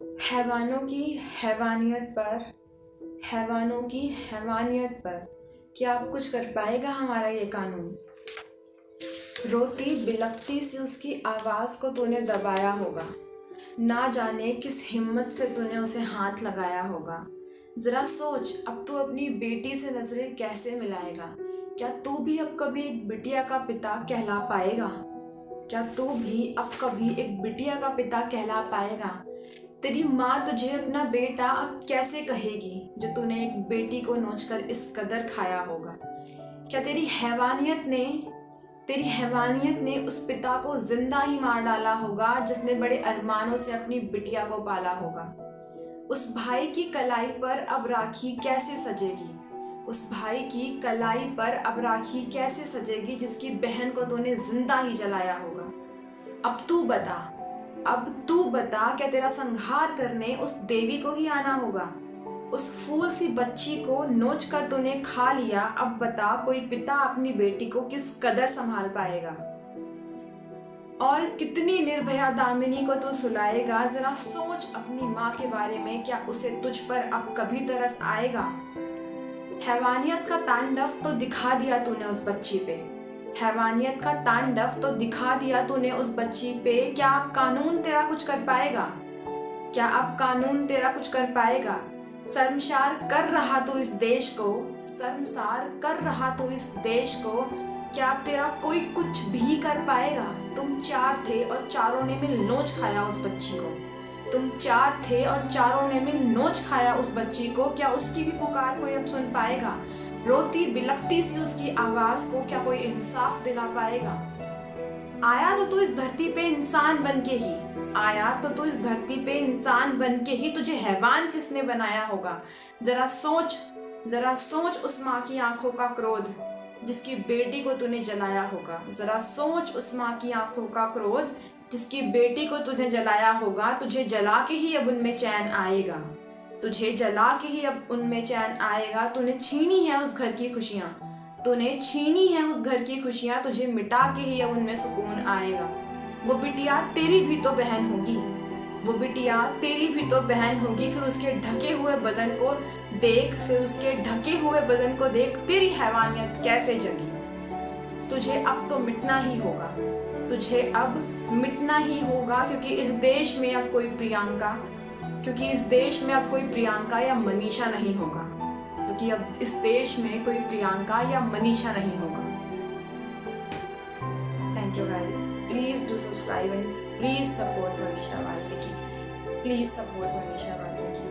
हैवानों की हैवानियत पर हैवानों की हैवानियत पर क्या अब कुछ कर पाएगा हमारा ये कानून। रोती बिलखती सी उसकी आवाज़ को तूने दबाया होगा, ना जाने किस हिम्मत से तूने उसे हाथ लगाया होगा। ज़रा सोच, अब तू अपनी बेटी से नज़रें कैसे मिलाएगा। क्या तू भी अब कभी एक बिटिया का पिता कहला पाएगा। क्या तू भी अब कभी एक बिटिया का पिता कहला पाएगा। तेरी माँ तुझे अपना बेटा अब कैसे कहेगी, जो तूने एक बेटी को नोचकर इस कदर खाया होगा। क्या तेरी हैवानियत ने उस पिता को जिंदा ही मार डाला होगा, जिसने बड़े अरमानों से अपनी बिटिया को पाला होगा। उस भाई की कलाई पर अब राखी कैसे सजेगी, उस भाई की कलाई पर अब राखी कैसे सजेगी, जिसकी बहन को तूने जिंदा ही जलाया होगा। अब तू बता, क्या तेरा संहार करने उस देवी को ही आना होगा। उस फूल सी बच्ची को नोच कर तूने खा लिया। अब बता, कोई पिता अपनी बेटी को किस कदर संभाल पाएगा। और कितनी निर्भया दामिनी को तू सुलाएगा। जरा सोच अपनी माँ के बारे में, क्या उसे तुझ पर अब कभी तरस आएगा। हैवानियत का तांडव तो दिखा दिया तूने उस बच्ची पे, हैवानियत का तांडव तो दिखा दिया तूने उस बच्ची पे। क्या अब कानून तेरा कुछ कर पाएगा, क्या अब कानून तेरा कुछ कर पाएगा। शर्मसार कर रहा तू इस देश को, शर्मसार कर रहा तू इस देश को। क्या अब तेरा कोई कुछ भी कर पाएगा। तुम चार थे और चारों ने मिल नोच खाया उस बच्ची को, तुम चार थे और चारों ने मिल नोच खाया उस बच्ची को। क्या उसकी भी पुकार कोई अब सुन पाएगा। रोती बिलखती सी उसकी आवाज को क्या कोई इंसाफ दिला पाएगा। आया तो तू इस धरती पे इंसान बन के ही, आया तो तू इस धरती पे इंसान बन के ही, तुझे हैवान किसने बनाया होगा। जरा सोच उस माँ की आंखों का क्रोध, जिसकी बेटी को तूने जलाया होगा। जरा सोच उस माँ की आंखों का क्रोध, जिसकी बेटी को तुझे जलाया होगा। तुझे जला के ही अब उनमें चैन आएगा, तुझे जला के ही अब उनमें चैन आएगा। तूने छीनी है उस घर की खुशियाँ, तूने छीनी है उस घर की खुशियाँ। तुझे मिटा के ही अब उनमें सुकून आएगा। वो बिटिया तेरी भी तो बहन होगी, वो बिटिया तेरी भी तो बहन होगी। फिर उसके ढके हुए बदन को देख, फिर उसके ढके हुए बदन को देख, तेरी हैवानियत कैसे जगी। तुझे अब तो मिटना ही होगा, तुझे अब मिटना ही होगा। क्योंकि इस देश में अब कोई प्रियंका, क्योंकि इस देश में अब कोई प्रियंका या मनीषा नहीं होगा, क्योंकि अब इस देश में कोई प्रियंका या मनीषा नहीं होगा। Thank you guys, please do subscribe and please support Manisha Valmiki, please support Manisha Valmiki.